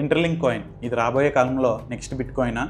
Interlink coin ఇది రాబోయే కాలంలో నెక్స్ట్ బిట్ కాయిన్.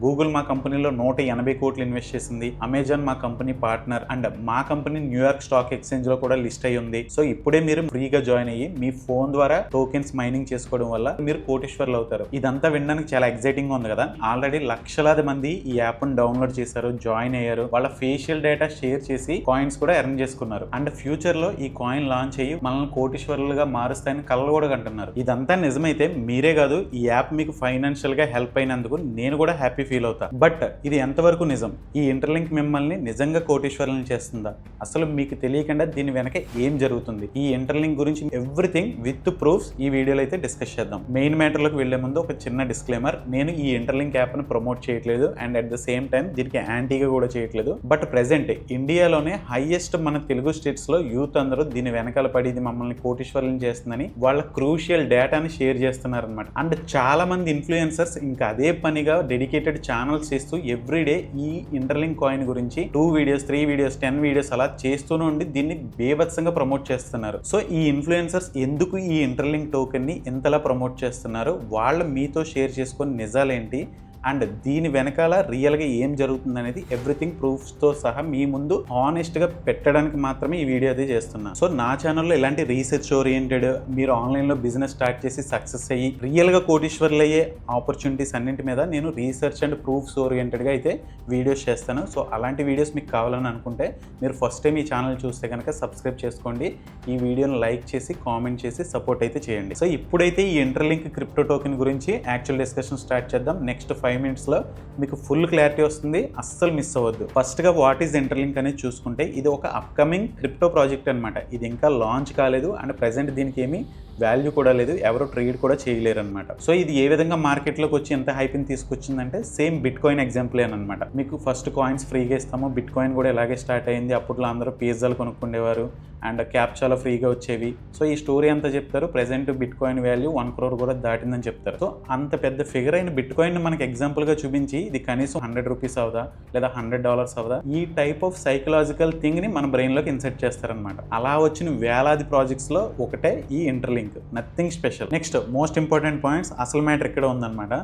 గూగుల్ మా కంపెనీలో 180 కోట్లు ఇన్వెస్ట్ చేసింది. అమెజాన్ మా కంపెనీ పార్ట్నర్ అండ్ మా కంపెనీ న్యూయార్క్ స్టాక్ ఎక్స్చేంజ్ లో కూడా లిస్ట్ అయ్యి ఉంది. సో ఇప్పుడే మీరు ఫ్రీగా జాయిన్ అయ్యి మీ ఫోన్ ద్వారా టోకెన్స్ మైనింగ్ చేసుకోవడం వల్ల మీరు కోటీశ్వర్లు అవుతారు. ఇదంతా వినడానికి చాలా ఎక్సైటింగ్ గా ఉంది కదా. ఆల్రెడీ లక్షలాది మంది ఈ యాప్ ని డౌన్లోడ్ చేశారు, జాయిన్ అయ్యారు, వాళ్ళ ఫేషియల్ డేటా షేర్ చేసి కాయిన్స్ కూడా ఎర్న్ చేసుకున్నారు. అండ్ ఫ్యూచర్ లో ఈ కాయిన్ లాంచ్ అయ్యి మనల్ని కోటీశ్వరులుగా మారుస్తాయని కళ్ళు కూడా కంటున్నారు. ఇదంతా నిజమైతే మీరే కాదు, ఈ యాప్ మీకు ఫైనాన్షియల్ గా హెల్ప్ అయినందుకు నేను కూడా హ్యాపీ ఫీల్ అవుతా. బట్ ఇది ఎంతవరకు నిజం? ఈ ఇంటర్లింక్ మిమ్మల్ని నిజంగా కోటీశ్వరులను చేస్తుందా? అసలు మీకు తెలియకుండా దీని వెనక ఏం జరుగుతుంది? ఈ ఇంటర్లింక్ గురించి ఎవ్రీథింగ్ విత్ ప్రూఫ్స్ ఈ వీడియోలో అయితే డిస్కస్ చేద్దాం. మెయిన్ మ్యాటర్లోకి వెళ్లే ముందు ఒక చిన్న డిస్క్లైమర్, నేను ఈ ఇంటర్లింక్ యాప్ ని ప్రమోట్ చేయట్లేదు and at the same time దీనికి యాంటీగా కూడా చేయట్లేదు. బట్ ప్రెసెంట్ ఇండియాలోనే హైయెస్ట్ మన తెలుగు స్టేట్స్ లో యూత్ అందరూ దీని వెనకాల పడి ఇది మమ్మల్ని కోటీశ్వరులను చేస్తుందని వాళ్ళ క్రూషియల్ డేటాని షేర్ చేస్తున్నారు అనమాట. అండ్ చాలా మంది ఇన్ఫ్లుయెన్సర్స్ ఇంకా అదే పనిగా డెడికేటెడ్ ఛానల్స్ చేస్తూ ఎవ్రీడే ఈ ఇంటర్లింక్ కాయిన్ గురించి 2 వీడియోస్ 3 వీడియోస్ 10 వీడియోస్ అలా చేస్తూనే ఉండి దీన్ని బేభత్సంగా ప్రమోట్ చేస్తున్నారు. సో ఈ ఇన్ఫ్లుయెన్సర్స్ ఎందుకు ఈ ఇంటర్లింక్ టోకెన్ ని ఎంతలా ప్రమోట్ చేస్తున్నారు, వాళ్ళు మీతో షేర్ చేసుకుని నిజాలేంటి అండ్ దీని వెనకాల రియల్గా ఏం జరుగుతుంది అనేది ఎవ్రీథింగ్ ప్రూఫ్స్తో సహా మీ ముందు హానెస్ట్గా పెట్టడానికి మాత్రమే ఈ వీడియో అది చేస్తున్నాను. సో నా ఛానల్లో ఇలాంటి రీసెర్చ్ ఓరియంటెడ్, మీరు ఆన్లైన్లో బిజినెస్ స్టార్ట్ చేసి సక్సెస్ అయ్యి రియల్గా కోటీశ్వర్లు అయ్యే ఆపర్చునిటీస్ అన్నింటి మీద నేను రీసెర్చ్ అండ్ ప్రూఫ్స్ ఓరియంటెడ్గా అయితే వీడియోస్ చేస్తాను. సో అలాంటి వీడియోస్ మీకు కావాలని అనుకుంటే మీరు ఫస్ట్ టైం ఈ ఛానల్ చూస్తే కనుక సబ్స్క్రైబ్ చేసుకోండి, ఈ వీడియోని లైక్ చేసి కామెంట్ చేసి సపోర్ట్ అయితే చేయండి. సో ఇప్పుడైతే ఈ ఇంటర్లింక్ క్రిప్టో టోకెన్ గురించి యాక్చువల్ డిస్కషన్ స్టార్ట్ చేద్దాం. నెక్స్ట్ 5 minutes లో మీకు ఫుల్ క్లారిటీ వస్తుంది, అస్సలు మిస్ అవ్వద్దు. ఫస్ట్ గా వాట్ ఈస్ ఇంటర్లింక్ అనేది చూసుకుంటే ఇది ఒక అప్కమింగ్ క్రిప్టో ప్రాజెక్ట్ అనమాట. ఇది ఇంకా లాంచ్ కాలేదు అండ్ ప్రెసెంట్ దీనికి ఏమీ వాల్యూ కూడా లేదు, ఎవరు ట్రేడ్ కూడా చేయలేరు అనమాట. సో ఇది ఏ విధంగా మార్కెట్లోకి వచ్చి ఎంత హైప్ని తీసుకొచ్చిందంటే సేమ్ బిట్ కాయిన్ ఎగ్జాంపుల్ అనమాట. మీకు ఫస్ట్ కాయిన్స్ ఫ్రీగా ఇస్తాము, బిట్ కాయిన్ కూడా ఇలాగే స్టార్ట్ అయింది. అప్పట్లో అందరూ పిజ్జాలు కొనుక్కుండేవారు అండ్ క్యాప్చాలో ఫ్రీగా వచ్చేవి. సో ఈ స్టోరీ అంతా చెప్తారు. Present bit coin value 1 crore కూడా దాటిందని చెప్తారు. సో అంత పెద్ద ఫిగర్ అయిన బిట్ కాయిన్ మనకి ఎగ్జాంపుల్ గా చూపించి ఇది కనీసం $100 అవుదా లేదా $100 అవుదా, ఈ టైప్ ఆఫ్ సైకలాజికల్ థింగ్ ని మన బ్రెయిన్ లోకి ఇన్సెర్ట్ చేస్తారనమాట. అలా వచ్చిన వేలాది ప్రాజెక్ట్స్ లో ఒకటే ఈ interlink, nothing special. Next most important points, అసలు మ్యాటర్ ఇక్కడ ఉందన్నమాట.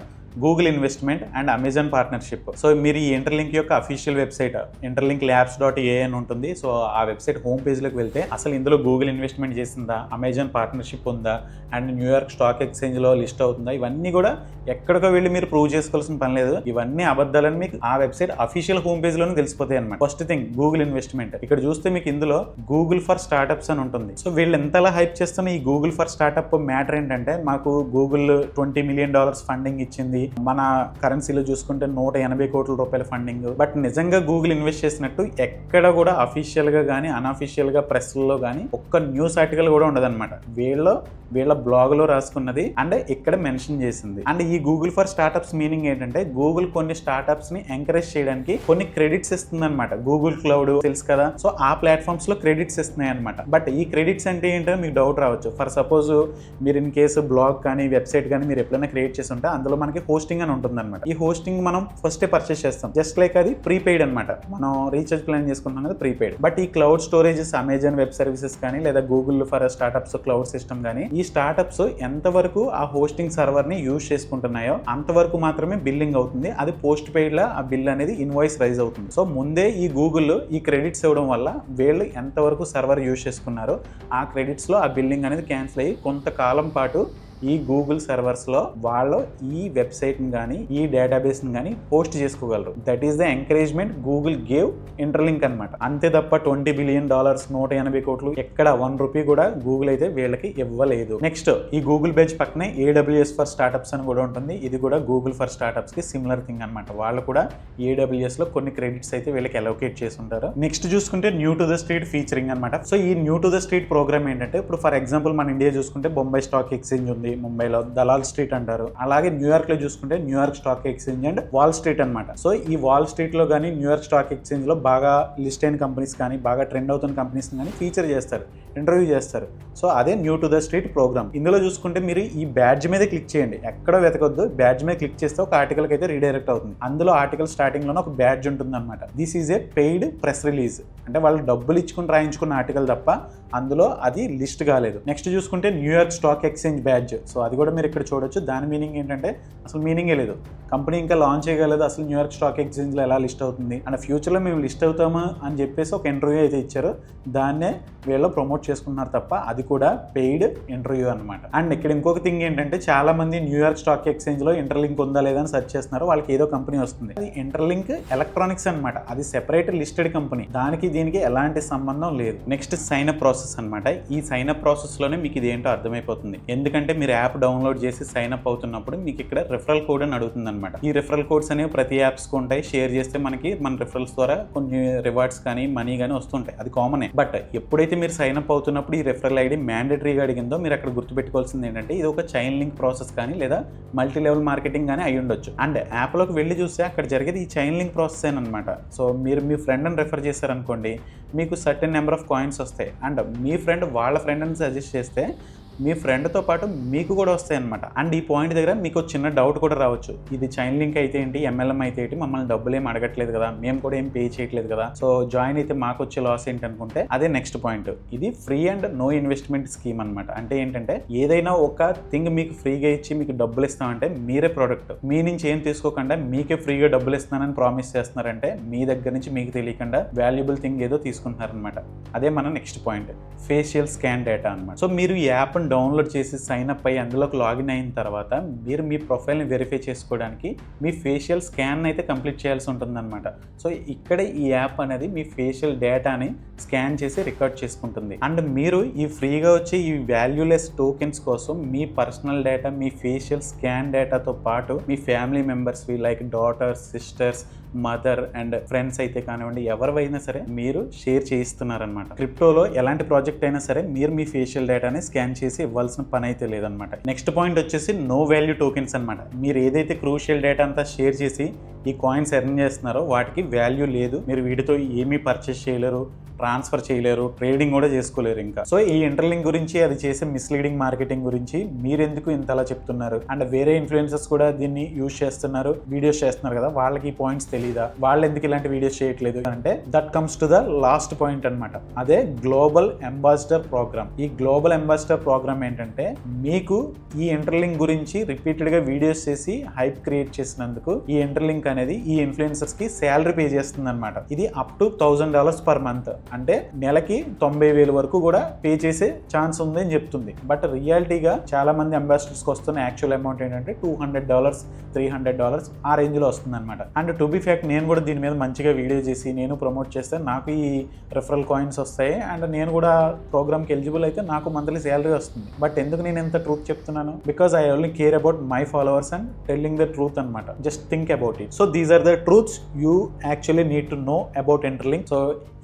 Google investment and Amazon partnership. So మీరు ఈ ఇంటర్లింక్ యొక్క అఫీషియల్ వెబ్సైట్ interlinklabs.ai అని ఉంటుంది. సో ఆ వెబ్సైట్ హోమ్ పేజ్లోకి వెళ్తే అసలు ఇందులో గూగుల్ ఇన్వెస్ట్మెంట్ చేసిందా, అమెజాన్ పార్ట్నర్షిప్ ఉందా అండ్ న్యూయార్క్ స్టాక్ ఎక్స్చేంజ్లో లిస్ట్ అవుతుందా, ఇవన్నీ కూడా ఎక్కడికో వెళ్ళి మీరు ప్రూవ్ చేసుకోవాల్సిన పని లేదు. ఇవన్నీ అబద్ధాలని మీకు ఆ వెబ్సైట్ అఫీషియల్ హోమ్ పేజ్లోనే తెలిసిపోతాయి అనమాట. First thing Google investment. ఇక్కడ చూస్తే మీకు ఇందులో గూగుల్ ఫర్ స్టార్టప్స్ అని ఉంటుంది. సో వీళ్ళు ఎంతలా హైప్ చేస్తున్న ఈ గూగుల్ ఫర్ స్టార్టప్ మ్యాటర్ ఏంటంటే, మాకు గూగుల్ $20 million ఫండింగ్ ఇచ్చింది, మన కరెన్సీలో చూసుకుంటే 180 కోట్ల రూపాయల ఫండింగ్. బట్ నిజంగా గూగుల్ ఇన్వెస్ట్ చేసినట్టు ఎక్కడ కూడా అఫీషియల్ గా కానీ అన్అఫీషియల్ గా ప్రెస్ లో కానీ ఒక్క న్యూస్ ఆర్టికల్ కూడా ఉండదన్నమాట. వీళ్ళ బ్లాగ్ లో రాసుకున్నది అండ్ ఇక్కడ మెన్షన్ చేసింది. అండ్ ఈ గూగుల్ ఫర్ స్టార్టప్స్ మీనింగ్ ఏంటంటే, గూగుల్ కొన్ని స్టార్టప్స్ ని ఎంకరేజ్ చేయడానికి కొన్ని క్రెడిట్స్ ఇస్తుంది అనమాట. గూగుల్ క్లౌడ్ తెలుసు కదా, సో ఆ ప్లాట్ఫామ్స్ లో క్రెడిట్స్ ఇస్తున్నాయి అనమాట. బట్ ఈ క్రెడిట్స్ అంటే ఏంటో మీకు డౌట్ రావచ్చు. ఫర్ సపోజ్ మీరు ఇన్ కేసు బ్లాగ్ కానీ వెబ్సైట్ కానీ మీరు ఎప్పుడైనా క్రియేట్ చేసి ఉంటే అందులో మనకి హోస్టింగ్ అని ఉంటుంది అనమాట. ఈ హోస్టింగ్ మనం ఫస్ట్ పర్చేస్ చేస్తాం, జస్ట్ లైక్ అది ప్రీపెయిడ్ అనమాట. మనం రీఛార్జ్ ప్లాన్ చేసుకుంటాం కదా, ప్రీపెయిడ్. బట్ ఈ cloud storages Amazon web services కానీ లేదా Google for startups cloud system కానీ, ఈ స్టార్టప్స్ ఎంతవరకు ఆ హోస్టింగ్ సర్వర్ ని యూజ్ చేసుకుంటున్నాయో అంతవరకు మాత్రమే బిల్లింగ్ అవుతుంది. అది పోస్ట్ పెయిడ్ లా ఆ బిల్ అనేది ఇన్వాయిస్ రైజ్ అవుతుంది. సో ముందే ఈ గూగుల్ ఈ క్రెడిట్స్ ఇవ్వడం వల్ల వీళ్ళు ఎంతవరకు సర్వర్ యూజ్ చేసుకున్నారో ఆ క్రెడిట్స్ లో ఆ బిల్లింగ్ అనేది క్యాన్సిల్ అయ్యి కొంతకాలం పాటు ఈ గూగుల్ సర్వర్స్లో వాళ్ళు ఈ వెబ్సైట్ని కానీ ఈ డేటాబేస్ని కానీ పోస్ట్ చేసుకోగలరు. That is the encouragement Google gave interlink అనమాట. అంతే తప్ప $20 billion 180 కోట్లు ఎక్కడ ₹1 కూడా గూగుల్ అయితే వీళ్ళకి ఇవ్వలేదు. నెక్స్ట్ ఈ గూగుల్ బెంచ్ పక్కనే AWS ఫర్ స్టార్టప్స్ అని కూడా ఉంటుంది. ఇది కూడా గూగుల్ ఫర్ స్టార్టప్స్ కి సిమిలర్ థింగ్ అనమాట. వాళ్ళు కూడా AWS లో కొన్ని క్రెడిట్స్ అయితే వీళ్ళకి అలొకేట్ చేసి ఉంటారు. నెక్స్ట్ చూసుకుంటే new to the street featuring అనమాట. సో ఈ new to the street programme ఏంటంటే, ఇప్పుడు ఫర్ ఎగ్జాంపుల్ మన ఇండియా చూసుకుంటే బొంబాయి స్టాక్ ఎక్స్చేంజ్ ఉంది, ముంబైలో దలాల్ స్ట్రీట్ అంటారు. అలాగే న్యూయార్క్ లో చూసుకుంటే New York stock exchange and wall street అనమాట. సో ఈ వాల్ స్ట్రీట్ లో కానీ న్యూయార్క్ స్టాక్ ఎక్స్చేంజ్ లో బాగా లిస్ట్ అయిన కంపెనీస్ కానీ బాగా ట్రెండ్ అవుతున్న కంపెనీస్ కానీ ఫీచర్ చేస్తారు, ఇంటర్వ్యూ చేస్తారు. సో అదే new to the street programme. ఇందులో చూసుకుంటే మీరు ఈ బ్యాడ్జ్ మీద క్లిక్ చేయండి, ఎక్కడో వెతకొద్దు, బ్యాడ్జ్ మీద క్లిక్ చేస్తే ఒక ఆర్టికల్ అయితే రీడైరెక్ట్ అవుతుంది. అందులో ఆర్టికల్ స్టార్టింగ్ లోనే ఒక బ్యాడ్జ్ ఉంటుంది అనమాట. This is a paid press release, అంటే వాళ్ళు డబ్బులు ఇచ్చుకుని రాయించుకున్న ఆర్టికల్ తప్ప అందులో అది లిస్ట్ కాలేదు. నెక్స్ట్ చూసుకుంటే New York stock exchange badge. So అది కూడా మీరు ఇక్కడ చూడొచ్చు. దాని మీనింగ్ ఏంటంటే అసలు మీనింగే లేదు, కంపెనీ ఇంకా లాంచ్ చేయగలదు, అసలు న్యూయార్క్ స్టాక్ ఎక్స్చేంజ్లో ఎలా లిస్ట్ అవుతుంది అండ్ ఫ్యూచర్లో మేము లిస్ట్ అవుతాము అని చెప్పేసి ఒక ఇంటర్వ్యూ అయితే ఇచ్చారు. దాన్నే వీళ్ళు ప్రమోట్ చేసుకుంటున్నారు తప్ప అది కూడా పెయిడ్ ఇంటర్వ్యూ అనమాట. అండ్ ఇక్కడ ఇంకొక థింగ్ ఏంటంటే చాలా మంది న్యూయార్క్ స్టాక్ ఎక్స్చేంజ్లో ఇంటర్లింక్ ఉందా లేదా అని సెర్చ్ చేస్తున్నారు. వాళ్ళకి ఏదో కంపెనీ వస్తుంది, అది ఇంటర్లింక్ ఎలక్ట్రానిక్స్ అనమాట. అది సెపరేట్ లిస్టెడ్ కంపెనీ, దానికి దీనికి ఎలాంటి సంబంధం లేదు. నెక్స్ట్ సైన్ అప్ ప్రాసెస్ అనమాట. ఈ సైన్ అప్ ప్రాసెస్ లోనే మీకు ఇది ఏంటో అర్థమైపోతుంది. ఎందుకంటే మీరు యాప్ డౌన్లోడ్ చేసి సైన్ అప్ అవుతున్నప్పుడు మీకు ఇక్కడ రిఫరల్ కోడ్ అని అడుగుతుంది అనమాట. ఈ రిఫరల్ కోడ్స్ అనేవి ప్రతి యాప్స్ కు ఉంటాయి. షేర్ చేస్తే మనకి మన రిఫరల్స్ ద్వారా కొన్ని రివార్డ్స్ కానీ మనీ కానీ వస్తుంటాయి, అది కామనే. బట్ ఎప్పుడైతే మీరు సైన్ అప్ అవుతున్నప్పుడు ఈ రిఫరల్ ఐడి మ్యాండేటరీగా అడిగిందో మీరు అక్కడ గుర్తుపెట్టుకోవాల్సింది ఏంటంటే ఇది ఒక చైన్ లింక్ ప్రాసెస్ కానీ లేదా మల్టీ లెవెల్ మార్కెటింగ్ కానీ అయి ఉండొచ్చు. అండ్ యాప్లోకి వెళ్ళి చూస్తే అక్కడ జరిగేది ఈ చైన్ లింక్ ప్రాసెస్ అనమాట. సో మీరు మీ ఫ్రెండ్ని రెఫర్ చేశారనుకోండి, మీకు సర్టెన్ నెంబర్ ఆఫ్ కాయిన్స్ వస్తాయి. అండ్ మీ ఫ్రెండ్ వాళ్ళ ఫ్రెండ్ని సజెస్ట్ చేస్తే మీ ఫ్రెండ్తో పాటు మీకు కూడా వస్తాయి అనమాట. అండ్ ఈ పాయింట్ దగ్గర మీకు చిన్న డౌట్ కూడా రావచ్చు, ఇది చైన్ లింక్ అయితే ఏంటి, MLM అయితే ఏంటి, మమ్మల్ని డబ్బులు ఏం అడగట్లేదు కదా, మేము కూడా ఏం పే చేయట్లేదు కదా, సో జాయిన్ అయితే మాకు వచ్చే లాస్ ఏంటి అనుకుంటే అదే నెక్స్ట్ పాయింట్. ఇది free and no investment scheme అనమాట. అంటే ఏంటంటే ఏదైనా ఒక థింగ్ మీకు ఫ్రీగా ఇచ్చి మీకు డబ్బులు ఇస్తామంటే మీరే ప్రోడక్ట్, మీ నుంచి ఏం తీసుకోకుండా మీకే ఫ్రీగా డబ్బులు ఇస్తానని ప్రామిస్ చేస్తున్నారంటే మీ దగ్గర నుంచి మీకు తెలియకుండా వాల్యుబుల్ థింగ్ ఏదో తీసుకుంటున్నారనమాట. అదే మన next point, facial scan data అనమాట. సో మీరు ఈ యాప్ డౌన్లోడ్ చేసి సైన్ అప్ అయ్యి అందులోకి లాగిన్ అయిన తర్వాత మీరు మీ ప్రొఫైల్ని వెరిఫై చేసుకోవడానికి మీ ఫేషియల్ స్కాన్ అయితే కంప్లీట్ చేయాల్సి ఉంటుందన్నమాట. సో ఇక్కడ ఈ యాప్ అనేది మీ ఫేషియల్ డేటాని స్కాన్ చేసి రికార్డ్ చేసుకుంటుంది. అండ్ మీరు ఈ ఫ్రీగా వచ్చే ఈ వాల్యూలెస్ టోకెన్స్ కోసం మీ పర్సనల్ డేటా, మీ ఫేషియల్ స్కాన్ డేటాతో పాటు మీ ఫ్యామిలీ మెంబర్స్వి like daughters, sisters, mother and friends అయితే కానివ్వండి, ఎవరివైనా సరే మీరు షేర్ చేయిస్తున్నారనమాట. క్రిప్టోలో ఎలాంటి ప్రాజెక్ట్ అయినా సరే మీరు మీ ఫేషియల్ డేటాని స్కాన్ చేసి ఇవ్వాల్సిన పని అయితే లేదనమాట. నెక్స్ట్ పాయింట్ వచ్చేసి నో వాల్యూ టోకెన్స్ అనమాట. మీరు ఏదైతే క్రూషియల్ డేటా అంతా షేర్ చేసి ఈ కాయిన్స్ ఎర్న్ చేస్తున్నారో వాటికి వాల్యూ లేదు. మీరు వీటితో ఏమీ పర్చేస్ చేయలేరు, ట్రాన్స్ఫర్ చేయలేరు, ట్రేడింగ్ కూడా చేసుకోలేరు ఇంకా. సో ఈ ఇంటర్లింక్ గురించి, అది చేసే మిస్లీడింగ్ మార్కెటింగ్ గురించి మీరెందుకు ఇంతలా చెప్తున్నారు? అండ్ వేరే ఇన్ఫ్లుయెన్సర్స్ కూడా దీన్ని యూజ్ చేస్తున్నారు, వీడియోస్ చేస్తున్నారు కదా, వాళ్ళకి ఈ పాయింట్స్ తెలియదా? వాళ్ళు ఎందుకు ఇలాంటి వీడియోస్ చేయట్లేదు అంటే that comes to the last point అనమాట. అదే గ్లోబల్ అంబాసిడర్ ప్రోగ్రామ్. ఈ గ్లోబల్ అంబాసిడర్ ప్రోగ్రామ్ ఏంటంటే మీకు ఈ ఇంటర్లింక్ గురించి రిపీటెడ్ గా వీడియోస్ చేసి హైప్ క్రియేట్ చేసినందుకు ఈ ఇంటర్లింక్ అనేది ఈ ఇన్ఫ్లుయెన్సర్స్ కి శాలరీ పే చేస్తుంది అనమాట. ఇది అప్ టు $1000 పర్ మంత్, అంటే నెలకి 90,000 వరకు కూడా పే చేసే ఛాన్స్ ఉంది అని చెప్తుంది. బట్ రియాలిటీగా చాలా మంది అంబాసిడర్స్ కి వస్తున్న యాక్చువల్ అమౌంట్ ఏంటంటే $200, $300 ఆ రేంజ్ లో వస్తుంది అనమాట. అండ్ టు బి ఫ్యాక్ట్ నేను కూడా దీని మీద మంచిగా వీడియో చేసి నేను ప్రమోట్ చేస్తే నాకు ఈ రిఫరల్ కాయిన్స్ వస్తాయి అండ్ నేను కూడా ప్రోగ్రామ్కి ఎలిజిబుల్ అయితే నాకు మంత్లీ శాలరీ వస్తుంది. బట్ ఎందుకు నేను ఎంత ట్రూత్ చెప్తున్నాను? Because I only care about my followers and telling the truth అనమాట. Just think about it. So these are the truths you actually need to know about Interlink. So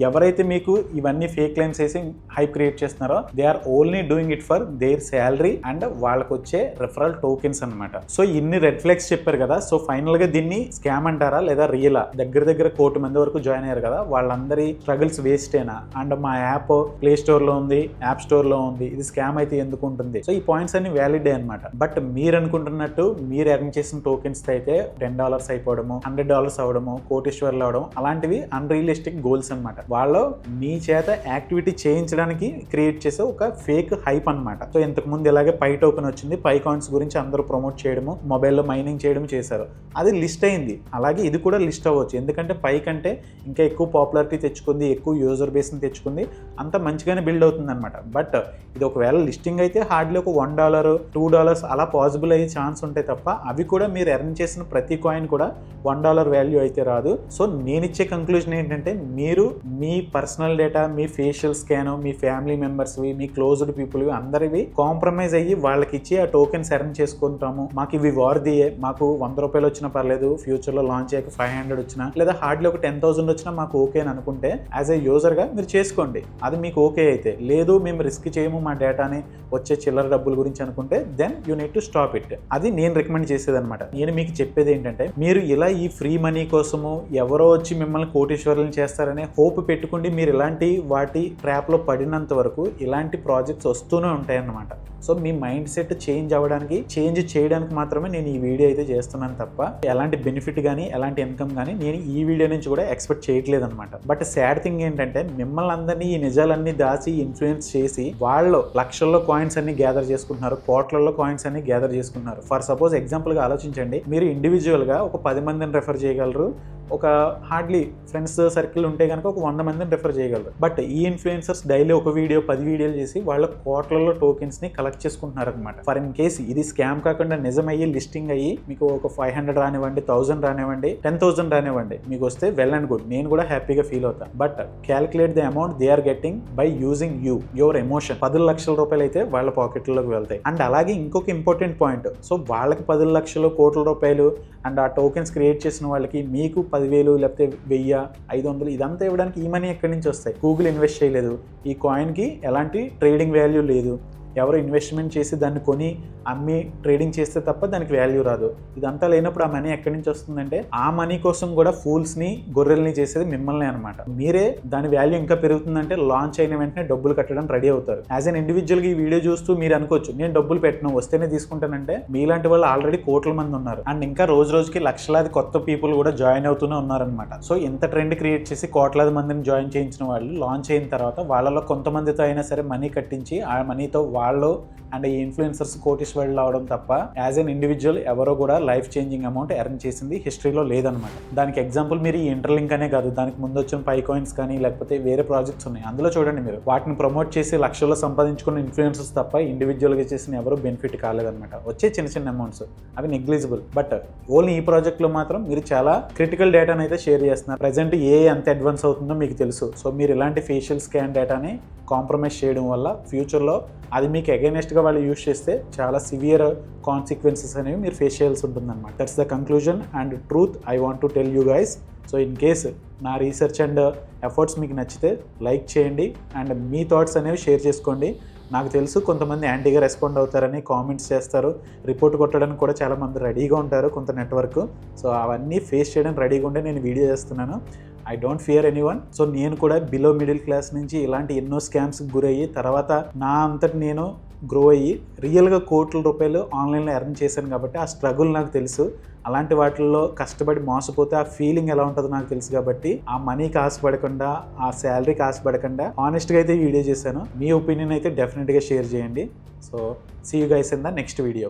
ఎవరైతే మీకు ఇవన్నీ fake claims వేసి hype create చేస్తున్నారో they are only doing it for their salary and వాళ్ళకి వచ్చే referral tokens అనమాట. So ఇన్ని red flags చెప్పారు కదా, సో ఫైనల్ గా దీన్ని స్కామ్ అంటారా లేదా రియలా? దగ్గర 1,000,000 మంది వరకు జాయిన్ అయ్యారు కదా, వాళ్ళందరి స్ట్రగుల్స్ వేస్టేనా? అండ్ మా యాప్ ప్లే స్టోర్ లో ఉంది, యాప్ స్టోర్ లో ఉంది, ఇది స్కామ్ అయితే ఎందుకు ఉంటుంది? సో ఈ పాయింట్స్ అన్ని వ్యాలిడ్ అనమాట. బట్ మీరు అనుకుంటున్నట్టు మీరు ఎర్న్ చేసిన టోకెన్స్ అయితే $10 అయిపోవడము, $100 అవడము, కోటీశ్వర్లు అవడం అలాంటివి అన్రియలిస్టిక్ గోల్స్ అనమాట. వాళ్ళు మీ చేత యాక్టివిటీ చేయించడానికి క్రియేట్ చేసే ఒక ఫేక్ హైప్ అనమాట. సో ఇంతకు ముందు ఇలాగే పై టోకెన్ వచ్చింది, పై కాయిన్స్ గురించి అందరూ ప్రమోట్ చేయడము, మొబైల్లో మైనింగ్ చేయడం చేశారు, అది లిస్ట్ అయింది. అలాగే ఇది కూడా లిస్ట్ అవ్వచ్చు, ఎందుకంటే పై కంటే ఇంకా ఎక్కువ పాపులారిటీ తెచ్చుకుంది, ఎక్కువ యూజర్ బేస్ని తెచ్చుకుంది, అంత మంచిగానే బిల్డ్ అవుతుంది అనమాట. బట్ ఇది ఒకవేళ లిస్టింగ్ అయితే హార్డ్లీ ఒక $1, $2 అలా పాసిబుల్ అయ్యే ఛాన్స్ ఉంటాయి తప్ప అవి కూడా మీరు ఎర్న్ చేసిన ప్రతి కాయిన్ కూడా $1 వాల్యూ అయితే రాదు. సో నేను ఇచ్చే కంక్లూజన్ ఏంటంటే మీరు మీ పర్సనల్ డేటా, మీ ఫేషియల్ స్కాన్, మీ ఫ్యామిలీ మెంబర్స్వి, మీ క్లోజ్డ్ పీపుల్వి అందరివి కాంప్రమైజ్ అయ్యి వాళ్ళకి ఇచ్చి ఆ టోకెన్స్ ఎర్న్ చేసుకుంటాము, మాకు ఇవి వార్దియే, మాకు $100 వచ్చినా పర్లేదు, ఫ్యూచర్లో లాంచ్ అయ్యాక 500 వచ్చినా లేదా హార్డ్లీ ఒక 10,000 వచ్చినా మాకు ఓకే అని అనుకుంటే యాజ్ ఏ యూజర్గా మీరు చేసుకోండి. అది మీకు ఓకే అయితే, లేదు మేము రిస్క్ చేయము మా డేటాని వచ్చే చిల్లర డబ్బుల గురించి అనుకుంటే then you need to stop it. అది నేను రికమెండ్ చేసేది అనమాట. నేను మీకు చెప్పేది ఏంటంటే మీరు ఇలా ఈ ఫ్రీ మనీ కోసము ఎవరో వచ్చి మిమ్మల్ని కోటీశ్వరులను చేస్తారనే హోప్ పెట్టుకుండి మీరు ఇలాంటి వాటి ట్రాప్లో పడినంత వరకు ఇలాంటి ప్రాజెక్ట్స్ వస్తూనే ఉంటాయన్నమాట. సో మీ మైండ్ సెట్ చేంజ్ చేయడానికి మాత్రమే నేను ఈ వీడియో అయితే చేస్తున్నాను తప్ప ఎలాంటి బెనిఫిట్ కానీ ఎలాంటి ఇన్కమ్ కానీ నేను ఈ వీడియో నుంచి కూడా ఎక్స్పెక్ట్ చేయట్లేదు అనమాట. బట్ సాడ్ థింగ్ ఏంటంటే మిమ్మల్ని అందరినీ ఈ నిజాలన్నీ దాచి ఇన్ఫ్లుయెన్స్ చేసి వాళ్ళు లక్షల్లో కాయిన్స్ అన్ని గ్యాదర్ చేసుకుంటున్నారు, కోట్లలో కాయిన్స్ అన్ని గ్యాదర్ చేసుకుంటున్నారు. ఫర్ సపోజ్ ఎగ్జాంపుల్గా ఆలోచించండి, మీరు ఇండివిజువల్గా ఒక 10 మందిని రెఫర్ చేయగలరు, ఒక హార్డ్లీ ఫ్రెండ్స్ సర్కిల్ ఉంటే కనుక ఒక 100 మందిని రెఫర్ చేయగలరు. బట్ ఈ ఇన్ఫ్లుయెన్సర్స్ డైలీ ఒక వీడియో 10 వీడియోలు చేసి వాళ్ళ కోట్లలో టోకెన్స్ ని కలెక్ట్ చేసుకుంటున్నారు అనమాట. ఫర్ ఇన్ కేస్ ఇది స్కామ్ కాకుండా నిజమయ్యి లిస్టింగ్ అయ్యి మీకు ఒక 500 రానివ్వండి, 1000 రానివ్వండి, 10,000 రానివ్వండి, మీకు వస్తే వెల్ అండ్ గుడ్, నేను కూడా హ్యాపీగా ఫీల్ అవుతాను. But calculate the amount they are getting by using your emotion. 10 లక్షల రూపాయలు అయితే వాళ్ళ పాకెట్లోకి వెళ్తాయి. అండ్ అలాగే ఇంకొక ఇంపార్టెంట్ పాయింట్, సో వాళ్ళకి 10 లక్షలు కోట్ల రూపాయలు అండ్ ఆ టోకెన్స్ క్రియేట్ చేసిన వాళ్ళకి మీకు 10,000 లేకపోతే 1000, 500 ఇదంతా ఇవ్వడానికి ఈ మనీ ఎక్కడి నుంచి వస్తాయి? గూగుల్ ఇన్వెస్ట్ చేయలేదు, ఈ కాయిన్కి ఎలాంటి ట్రేడింగ్ వాల్యూ లేదు, ఎవరు ఇన్వెస్ట్మెంట్ చేసి దాన్ని కొని అమ్మి ట్రేడింగ్ చేస్తే తప్ప దానికి వాల్యూ రాదు. ఇదంతా లేనప్పుడు ఆ మనీ ఎక్కడి నుంచి వస్తుందంటే ఆ మనీ కోసం కూడా ఫూల్స్ని గొర్రెల్ని చేసేది మిమ్మల్ని అనమాట. మీరే దాని వాల్యూ ఇంకా పెరుగుతుందంటే లాంచ్ అయిన వెంటనే డబ్బులు కట్టడం రెడీ అవుతారు. యాజ్ అన్ ఇండివిజువల్గా ఈ వీడియో చూస్తూ మీరు అనుకోవచ్చు నేను డబ్బులు పెట్టను వస్తేనే తీసుకుంటానంటే, మీలాంటి వాళ్ళు ఆల్రెడీ కోట్ల మంది ఉన్నారు అండ్ ఇంకా రోజు రోజుకి లక్షలాది కొత్త పీపుల్ కూడా జాయిన్ అవుతూనే ఉన్నారనమాట. సో ఇంత ట్రెండ్ క్రియేట్ చేసి కోట్లాది మందిని జాయిన్ చేయించిన వాళ్ళు లాంచ్ అయిన తర్వాత వాళ్ళలో కొంతమందితో అయినా సరే మనీ కట్టించి ఆ మనీతో వాళ్ళు అండ్ ఈ ఇన్ఫ్లుయెన్సర్స్ కోటీశ్వరులు అవడం తప్ప యాజ్ అన్ ఇండివిజువల్ ఎవరో కూడా లైఫ్ చేంజింగ్ అమౌంట్ ఎర్న్ చేసింది హిస్టరీలో లేదనమాట. దానికి ఎగ్జాంపుల్ మీరు ఈ ఇంటర్లింక్ అనే కాదు, దానికి ముందు వచ్చిన పై కాయిన్స్ కానీ లేకపోతే వేరే ప్రాజెక్ట్స్ ఉన్నాయి, అందులో చూడండి మీరు వాటిని ప్రమోట్ చేసి లక్షల్లో సంపాదించుకున్న ఇన్ఫ్లుయెన్సర్స్ తప్ప ఇండివిజువల్గా చేసిన ఎవరు బెనిఫిట్ కాలేదన్నమాట. వచ్చే చిన్న చిన్న అమౌంట్స్ అవి నెగ్లిజిబుల్. బట్ ఓన్లీ ఈ ప్రాజెక్ట్లో మాత్రం మీరు చాలా క్రిటికల్ డేటాను అయితే షేర్ చేస్తున్నారు. ప్రజెంట్ ఎంత అడ్వాన్స్ అవుతుందో మీకు తెలుసు. సో మీరు ఇలాంటి ఫేషియల్ స్కాన్ డేటాని కాంప్రమైజ్ చేయడం వల్ల ఫ్యూచర్లో అది మీకు అగైనెస్ట్గా వాళ్ళు యూజ్ చేస్తే చాలా సివియర్ కాన్సిక్వెన్సెస్ అనేవి మీరు ఫేస్ చేయాల్సి ఉంటుందన్నమాట. That's the conclusion and truth I want to tell you guys. So in case నా రీసెర్చ్ అండ్ ఎఫర్ట్స్ మీకు నచ్చితే లైక్ చేయండి అండ్ మీ థాట్స్ అనేవి షేర్ చేసుకోండి. నాకు తెలుసు కొంతమంది యాంటీగా రెస్పాండ్ అవుతారని కామెంట్స్ చేస్తారు, రిపోర్ట్ కొట్టడానికి కూడా చాలామంది రెడీగా ఉంటారు కొంత నెట్వర్క్. సో అవన్నీ ఫేస్ చేయడానికి రెడీగా ఉండే నేను వీడియో చేస్తున్నాను. I don't fear anyone. So నేను కూడా బిలో మిడిల్ క్లాస్ నుంచి ఇలాంటి ఎన్నో స్కామ్స్కి గురయ్యి తర్వాత నా అంతటి నేను గ్రో అయ్యి రియల్గా కోట్ల రూపాయలు ఆన్లైన్లో ఎర్న్ చేశాను కాబట్టి ఆ స్ట్రగుల్ నాకు తెలుసు. అలాంటి వాటిల్లో కష్టపడి మోసపోతే ఆ ఫీలింగ్ ఎలా ఉంటుందో నాకు తెలుసు కాబట్టి ఆ మనీకి ఆశపడకుండా ఆ శాలరీకి ఆశపడకుండా ఆనెస్ట్గా అయితే వీడియో చేశాను. మీ ఒపీనియన్ అయితే డెఫినెట్గా షేర్ చేయండి. So see you guys in the next video.